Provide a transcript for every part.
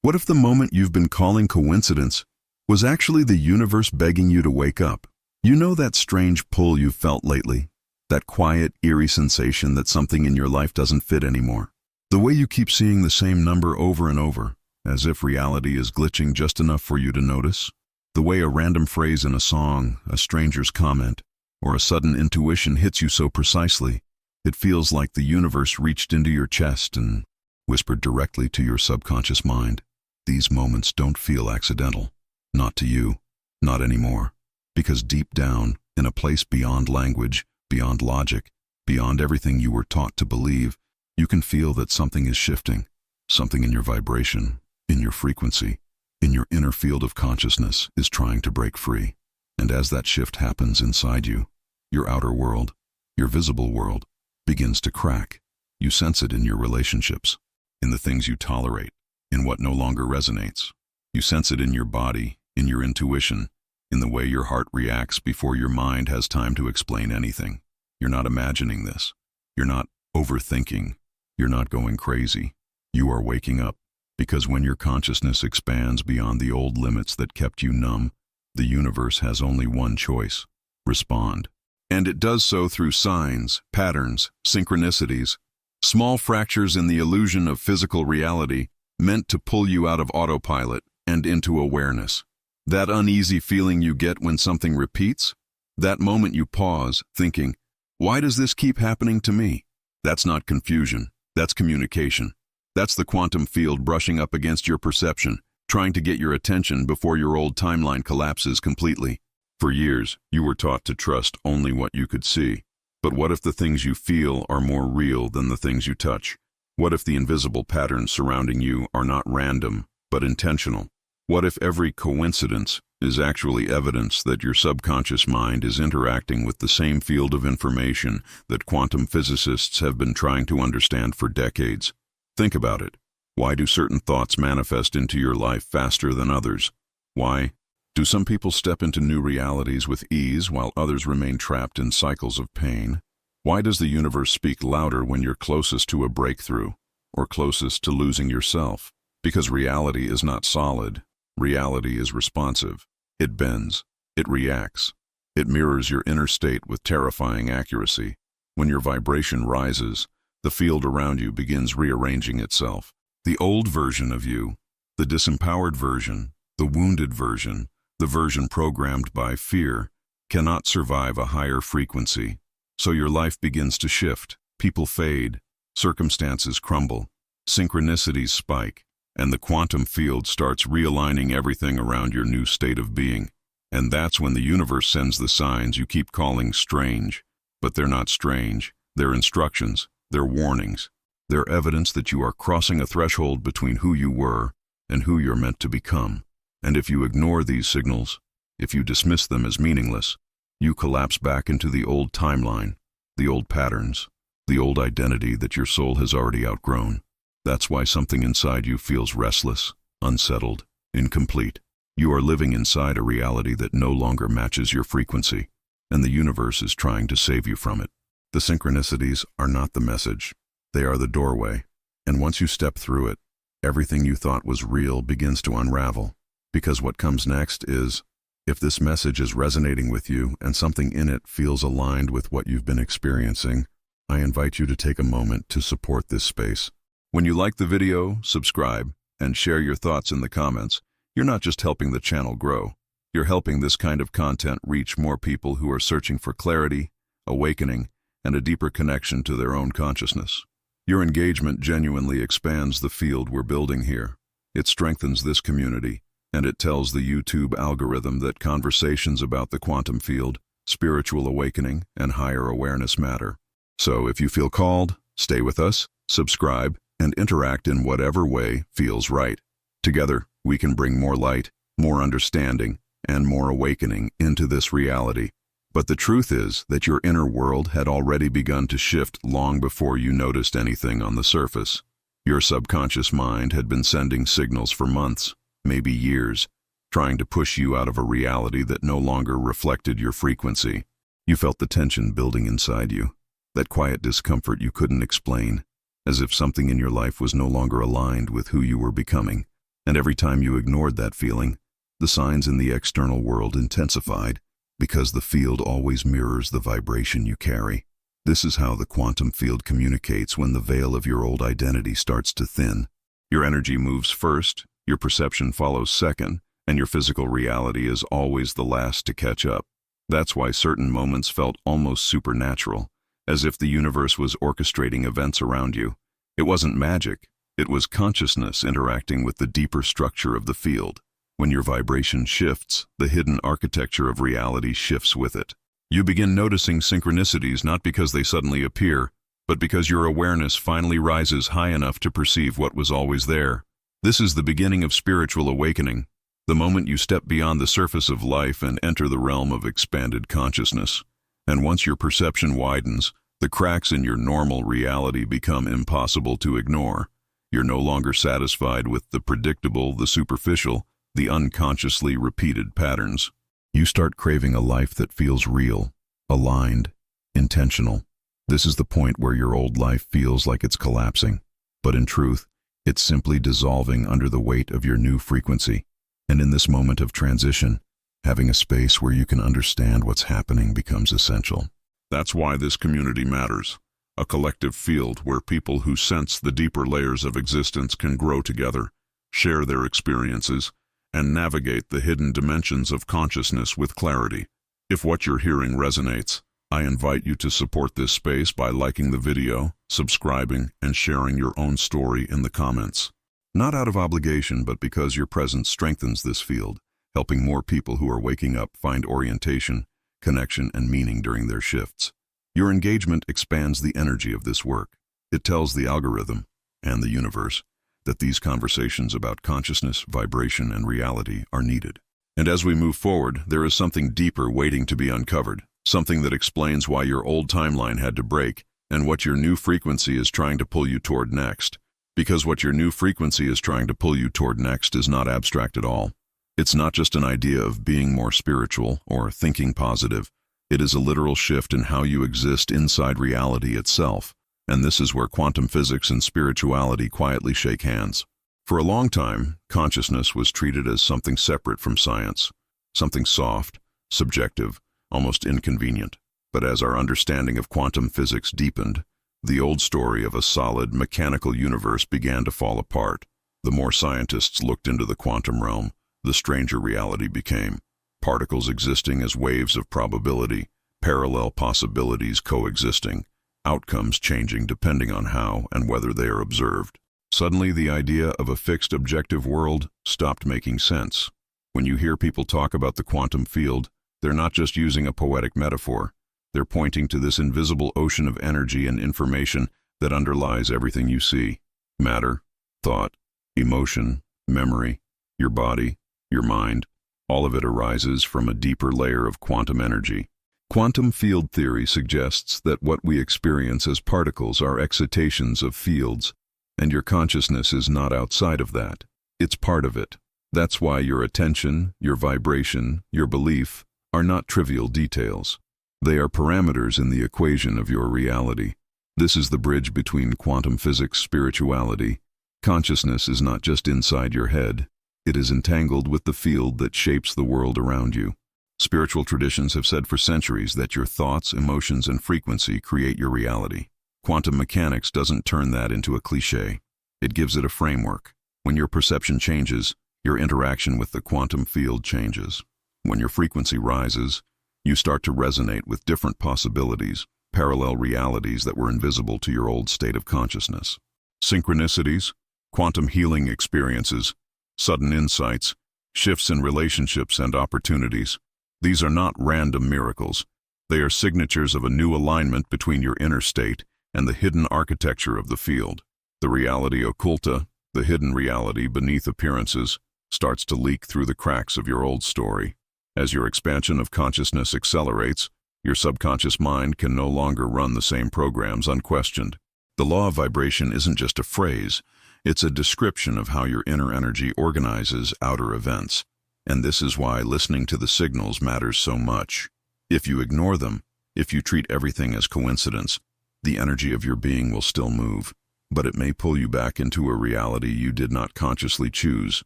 What if the moment you've been calling coincidence was actually the universe begging you to wake up? You know that strange pull you've felt lately? That quiet, eerie sensation that something in your life doesn't fit anymore? The way you keep seeing the same number over and over, as if reality is glitching just enough for you to notice? The way a random phrase in a song, a stranger's comment, or a sudden intuition hits you so precisely, it feels like the universe reached into your chest and whispered directly to your subconscious mind. These moments don't feel accidental. Not to you. Not anymore. Because deep down, in a place beyond language, beyond logic, beyond everything you were taught to believe, you can feel that something is shifting. Something in your vibration, in your frequency, in your inner field of consciousness is trying to break free. And as that shift happens inside you, your outer world, your visible world, begins to crack. You sense it in your relationships, in the things you tolerate, in what no longer resonates. You sense it in your body, in your intuition, in the way your heart reacts before your mind has time to explain anything. You're not imagining this. You're not overthinking. You're not going crazy. You are waking up, because when your consciousness expands beyond the old limits that kept you numb, the universe has only one choice: respond. And it does so through signs, patterns, synchronicities, small fractures in the illusion of physical reality meant to pull you out of autopilot and into awareness. That uneasy feeling you get when something repeats, that moment you pause, thinking, why does this keep happening to me? That's not confusion, that's communication. That's the quantum field brushing up against your perception, trying to get your attention before your old timeline collapses completely. For years, you were taught to trust only what you could see. But what if the things you feel are more real than the things you touch? What if the invisible patterns surrounding you are not random, but intentional? What if every coincidence is actually evidence that your subconscious mind is interacting with the same field of information that quantum physicists have been trying to understand for decades? Think about it. Why do certain thoughts manifest into your life faster than others? Why do some people step into new realities with ease while others remain trapped in cycles of pain? Why does the universe speak louder when you're closest to a breakthrough or closest to losing yourself? Because reality is not solid. Reality is responsive. It bends. It reacts. It mirrors your inner state with terrifying accuracy. When your vibration rises, the field around you begins rearranging itself. The old version of you, the disempowered version, the wounded version, the version programmed by fear, cannot survive a higher frequency. So your life begins to shift. People fade. Circumstances crumble. Synchronicities spike. And the quantum field starts realigning everything around your new state of being. And that's when the universe sends the signs you keep calling strange. But they're not strange. They're instructions. They're warnings. They're evidence that you are crossing a threshold between who you were and who you're meant to become. And if you ignore these signals, if you dismiss them as meaningless, you collapse back into the old timeline, the old patterns, the old identity that your soul has already outgrown. That's why something inside you feels restless, unsettled, incomplete. You are living inside a reality that no longer matches your frequency, and the universe is trying to save you from it. The synchronicities are not the message. They are the doorway. And once you step through it, everything you thought was real begins to unravel. Because what comes next is, if this message is resonating with you and something in it feels aligned with what you've been experiencing, I invite you to take a moment to support this space. When you like the video, subscribe, and share your thoughts in the comments, you're not just helping the channel grow. You're helping this kind of content reach more people who are searching for clarity, awakening, and a deeper connection to their own consciousness. Your engagement genuinely expands the field we're building here. It strengthens this community, and it tells the YouTube algorithm that conversations about the quantum field, spiritual awakening, and higher awareness matter. So if you feel called, stay with us, subscribe, and interact in whatever way feels right. Together, we can bring more light, more understanding, and more awakening into this reality. But the truth is that your inner world had already begun to shift long before you noticed anything on the surface. Your subconscious mind had been sending signals for months, maybe years, trying to push you out of a reality that no longer reflected your frequency. You felt the tension building inside you, that quiet discomfort you couldn't explain, as if something in your life was no longer aligned with who you were becoming. And every time you ignored that feeling, the signs in the external world intensified, because the field always mirrors the vibration you carry. This is how the quantum field communicates when the veil of your old identity starts to thin. Your energy moves first, your perception follows second, and your physical reality is always the last to catch up. That's why certain moments felt almost supernatural, as if the universe was orchestrating events around you. It wasn't magic, it was consciousness interacting with the deeper structure of the field. When your vibration shifts, the hidden architecture of reality shifts with it. You begin noticing synchronicities not because they suddenly appear, but because your awareness finally rises high enough to perceive what was always there. This is the beginning of spiritual awakening, the moment you step beyond the surface of life and enter the realm of expanded consciousness. And once your perception widens, the cracks in your normal reality become impossible to ignore. You're no longer satisfied with the predictable, the superficial, the unconsciously repeated patterns. You start craving a life that feels real, aligned, intentional. This is the point where your old life feels like it's collapsing, but in truth, it's simply dissolving under the weight of your new frequency. And in this moment of transition, having a space where you can understand what's happening becomes essential. That's why this community matters. A collective field where people who sense the deeper layers of existence can grow together, share their experiences, and navigate the hidden dimensions of consciousness with clarity. If what you're hearing resonates, I invite you to support this space by liking the video, subscribing, and sharing your own story in the comments. Not out of obligation, but because your presence strengthens this field, helping more people who are waking up find orientation, connection, and meaning during their shifts. Your engagement expands the energy of this work. It tells the algorithm, and the universe, that these conversations about consciousness, vibration, and reality are needed. And as we move forward, there is something deeper waiting to be uncovered, something that explains why your old timeline had to break, and what your new frequency is trying to pull you toward next. Because what your new frequency is trying to pull you toward next is not abstract at all. It's not just an idea of being more spiritual or thinking positive. It is a literal shift in how you exist inside reality itself. And this is where quantum physics and spirituality quietly shake hands. For a long time, consciousness was treated as something separate from science, something soft, subjective, almost inconvenient. But as our understanding of quantum physics deepened, the old story of a solid, mechanical universe began to fall apart. The more scientists looked into the quantum realm, the stranger reality became. Particles existing as waves of probability, parallel possibilities coexisting, outcomes changing depending on how and whether they are observed. Suddenly, the idea of a fixed objective world stopped making sense. When you hear people talk about the quantum field, they're not just using a poetic metaphor. They're pointing to this invisible ocean of energy and information that underlies everything you see. Matter, thought, emotion, memory, your body, your mind, all of it arises from a deeper layer of quantum energy. Quantum field theory suggests that what we experience as particles are excitations of fields, and your consciousness is not outside of that. It's part of it. That's why your attention, your vibration, your belief are not trivial details. They are parameters in the equation of your reality. This is the bridge between quantum physics, spirituality. Consciousness is not just inside your head. It is entangled with the field that shapes the world around you. Spiritual traditions have said for centuries that your thoughts, emotions, and frequency create your reality. Quantum mechanics doesn't turn that into a cliché. It gives it a framework. When your perception changes, your interaction with the quantum field changes. When your frequency rises, you start to resonate with different possibilities, parallel realities that were invisible to your old state of consciousness. Synchronicities, quantum healing experiences, sudden insights, shifts in relationships and opportunities. These are not random miracles. They are signatures of a new alignment between your inner state and the hidden architecture of the field. The reality occulta, the hidden reality beneath appearances, starts to leak through the cracks of your old story. As your expansion of consciousness accelerates, your subconscious mind can no longer run the same programs unquestioned. The law of vibration isn't just a phrase, it's a description of how your inner energy organizes outer events. And this is why listening to the signals matters so much. If you ignore them, if you treat everything as coincidence, the energy of your being will still move, but it may pull you back into a reality you did not consciously choose.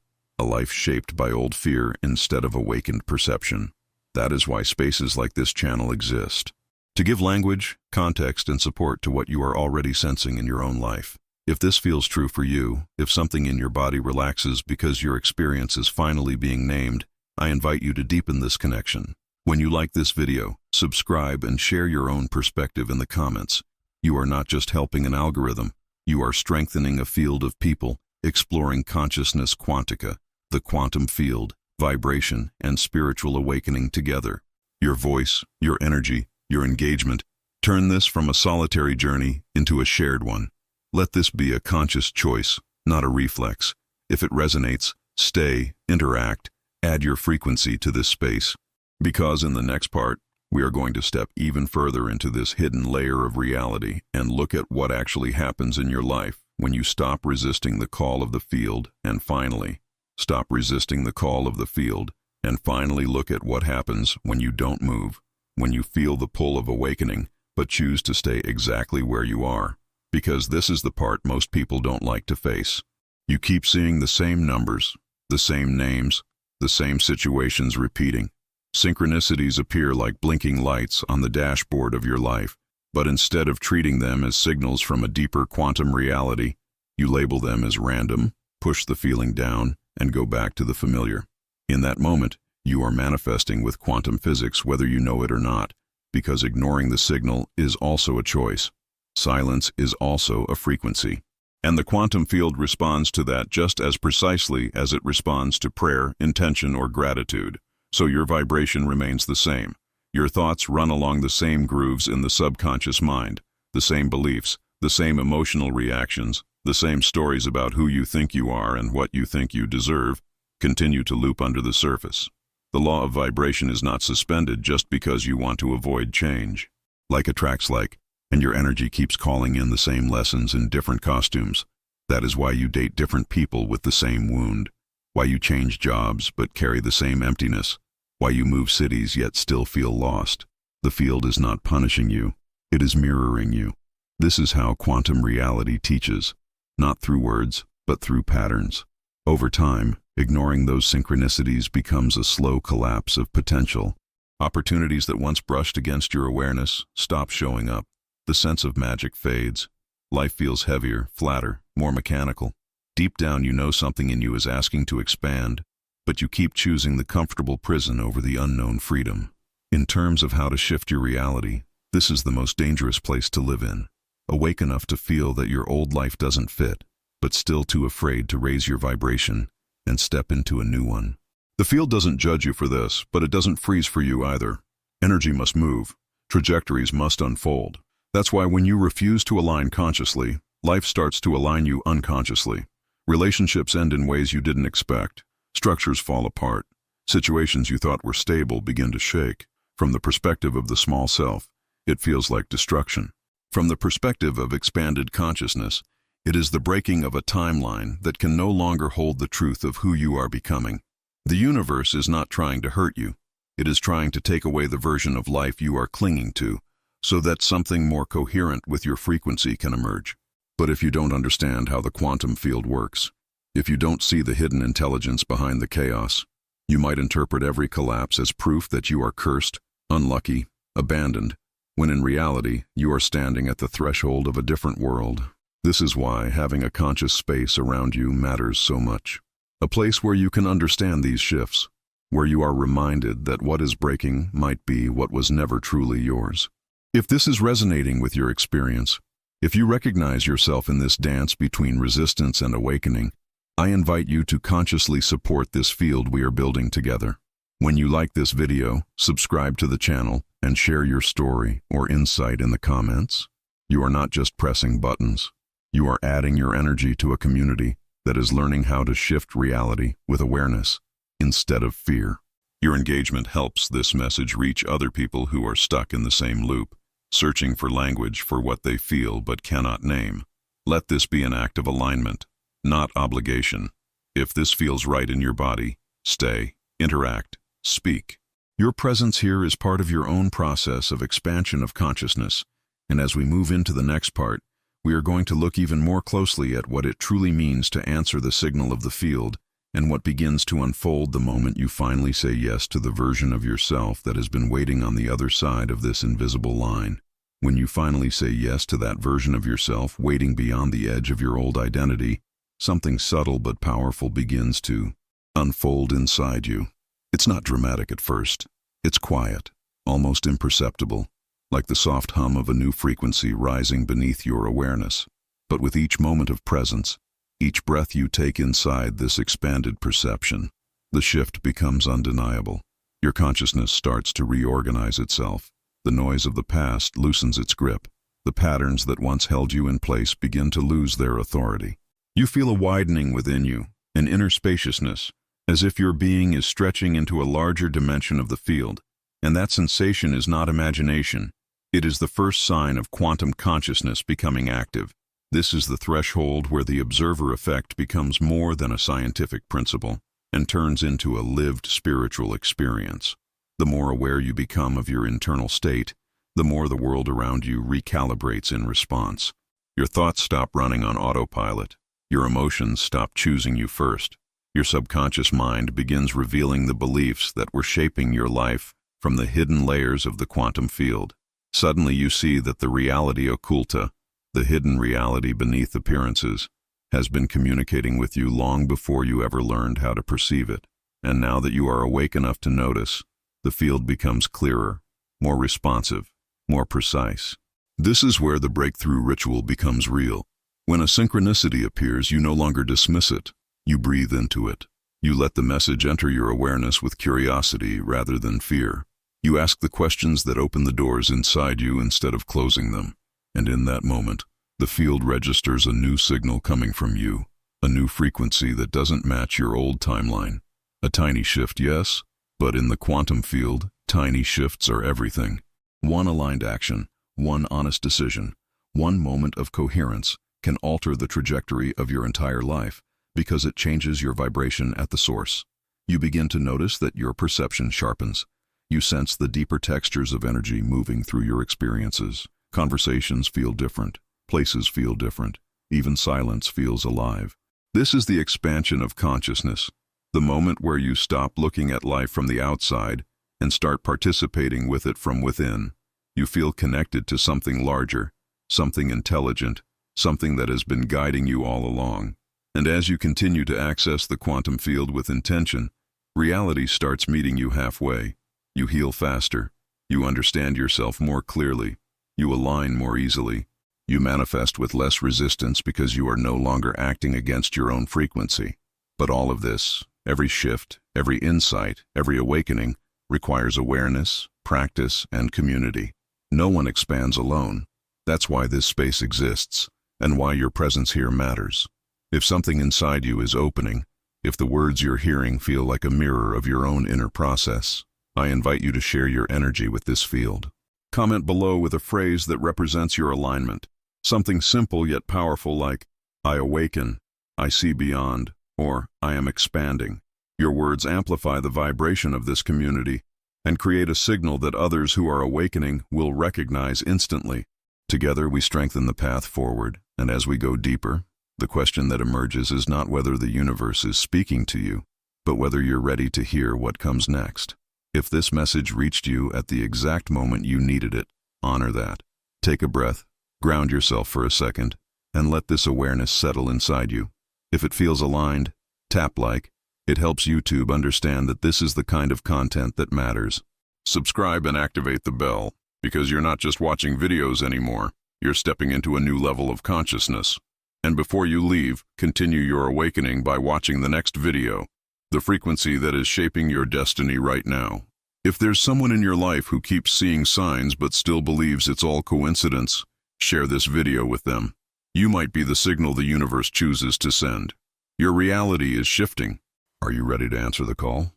a life shaped by old fear instead of awakened perception. That is why spaces like this channel exist. To give language, context, and support to what you are already sensing in your own life. If this feels true for you, if something in your body relaxes because your experience is finally being named, I invite you to deepen this connection. When you like this video, subscribe and share your own perspective in the comments. You are not just helping an algorithm, you are strengthening a field of people exploring consciousness quantica, the quantum field, vibration, and spiritual awakening together. Your voice, your energy, your engagement, turn this from a solitary journey into a shared one. Let this be a conscious choice, not a reflex. If it resonates, stay, interact, add your frequency to this space. Because in the next part, we are going to step even further into this hidden layer of reality and look at what actually happens in your life when you stop resisting the call of the field and finally stop resisting the call of the field and finally look at what happens when you don't move, when you feel the pull of awakening but choose to stay exactly where you are. Because this is the part most people don't like to face. You keep seeing the same numbers, the same names, the same situations repeating. Synchronicities appear like blinking lights on the dashboard of your life, but instead of treating them as signals from a deeper quantum reality, you label them as random, push the feeling down, and go back to the familiar. In that moment, you are manifesting with quantum physics whether you know it or not, because ignoring the signal is also a choice. Silence is also a frequency. And the quantum field responds to that just as precisely as it responds to prayer, intention, or gratitude. So your vibration remains the same. Your thoughts run along the same grooves in the subconscious mind, the same beliefs, the same emotional reactions, the same stories about who you think you are and what you think you deserve, continue to loop under the surface. The law of vibration is not suspended just because you want to avoid change. Like attracts like, and your energy keeps calling in the same lessons in different costumes. That is why you date different people with the same wound, why you change jobs but carry the same emptiness, why you move cities yet still feel lost. The field is not punishing you, it is mirroring you. This is how quantum reality teaches, not through words, but through patterns. Over time, ignoring those synchronicities becomes a slow collapse of potential. Opportunities that once brushed against your awareness stop showing up. The sense of magic fades. Life feels heavier, flatter, more mechanical. Deep down you know something in you is asking to expand, but you keep choosing the comfortable prison over the unknown freedom. In terms of how to shift your reality, this is the most dangerous place to live in. Awake enough to feel that your old life doesn't fit, but still too afraid to raise your vibration and step into a new one. The field doesn't judge you for this, but it doesn't freeze for you either. Energy must move. Trajectories must unfold. That's why when you refuse to align consciously, life starts to align you unconsciously. Relationships end in ways you didn't expect. Structures fall apart. Situations you thought were stable begin to shake. From the perspective of the small self, it feels like destruction. From the perspective of expanded consciousness, it is the breaking of a timeline that can no longer hold the truth of who you are becoming. The universe is not trying to hurt you. It is trying to take away the version of life you are clinging to, so that something more coherent with your frequency can emerge. But if you don't understand how the quantum field works, if you don't see the hidden intelligence behind the chaos, you might interpret every collapse as proof that you are cursed, unlucky, abandoned, when in reality you are standing at the threshold of a different world. This is why having a conscious space around you matters so much. A place where you can understand these shifts, where you are reminded that what is breaking might be what was never truly yours. If this is resonating with your experience, if you recognize yourself in this dance between resistance and awakening, I invite you to consciously support this field we are building together. When you like this video, subscribe to the channel and share your story or insight in the comments. You are not just pressing buttons. You are adding your energy to a community that is learning how to shift reality with awareness instead of fear. Your engagement helps this message reach other people who are stuck in the same loop, searching for language for what they feel but cannot name. Let this be an act of alignment, not obligation. If this feels right in your body, stay, interact, speak. Your presence here is part of your own process of expansion of consciousness, and as we move into the next part, we are going to look even more closely at what it truly means to answer the signal of the field and what begins to unfold the moment you finally say yes to the version of yourself that has been waiting on the other side of this invisible line. When you finally say yes to that version of yourself waiting beyond the edge of your old identity, something subtle but powerful begins to unfold inside you. It's not dramatic at first. It's quiet, almost imperceptible, like the soft hum of a new frequency rising beneath your awareness. But with each moment of presence, each breath you take inside this expanded perception, the shift becomes undeniable. Your consciousness starts to reorganize itself. The noise of the past loosens its grip. The patterns that once held you in place begin to lose their authority. You feel a widening within you, an inner spaciousness, as if your being is stretching into a larger dimension of the field. And that sensation is not imagination. It is the first sign of quantum consciousness becoming active. This is the threshold where the observer effect becomes more than a scientific principle and turns into a lived spiritual experience. The more aware you become of your internal state, the more the world around you recalibrates in response. Your thoughts stop running on autopilot. Your emotions stop choosing you first. Your subconscious mind begins revealing the beliefs that were shaping your life from the hidden layers of the quantum field. Suddenly you see that the reality occulta, the hidden reality beneath appearances, has been communicating with you long before you ever learned how to perceive it. And now that you are awake enough to notice, the field becomes clearer, more responsive, more precise. This is where the breakthrough ritual becomes real. When a synchronicity appears, you no longer dismiss it. You breathe into it. You let the message enter your awareness with curiosity rather than fear. You ask the questions that open the doors inside you instead of closing them. And in that moment, the field registers a new signal coming from you, a new frequency that doesn't match your old timeline. A tiny shift, yes, but in the quantum field, tiny shifts are everything. One aligned action, one honest decision, one moment of coherence can alter the trajectory of your entire life because it changes your vibration at the source. You begin to notice that your perception sharpens. You sense the deeper textures of energy moving through your experiences. Conversations feel different. Places feel different. Even silence feels alive. This is the expansion of consciousness, the moment where you stop looking at life from the outside and start participating with it from within. You feel connected to something larger, something intelligent, something that has been guiding you all along. And as you continue to access the quantum field with intention, reality starts meeting you halfway. You heal faster. You understand yourself more clearly. You align more easily. You manifest with less resistance because you are no longer acting against your own frequency. But all of this, every shift, every insight, every awakening, requires awareness, practice, and community. No one expands alone. That's why this space exists, and why your presence here matters. If something inside you is opening, if the words you're hearing feel like a mirror of your own inner process, I invite you to share your energy with this field. Comment below with a phrase that represents your alignment. Something simple yet powerful like, I awaken, I see beyond, or I am expanding. Your words amplify the vibration of this community and create a signal that others who are awakening will recognize instantly. Together we strengthen the path forward, and as we go deeper, the question that emerges is not whether the universe is speaking to you, but whether you're ready to hear what comes next. If this message reached you at the exact moment you needed it, honor that. Take a breath, ground yourself for a second, and let this awareness settle inside you. If it feels aligned, tap like. It helps YouTube understand that this is the kind of content that matters. Subscribe and activate the bell, because you're not just watching videos anymore, you're stepping into a new level of consciousness. And before you leave, continue your awakening by watching the next video, the frequency that is shaping your destiny right now. If there's someone in your life who keeps seeing signs but still believes it's all coincidence, share this video with them. You might be the signal the universe chooses to send. Your reality is shifting. Are you ready to answer the call?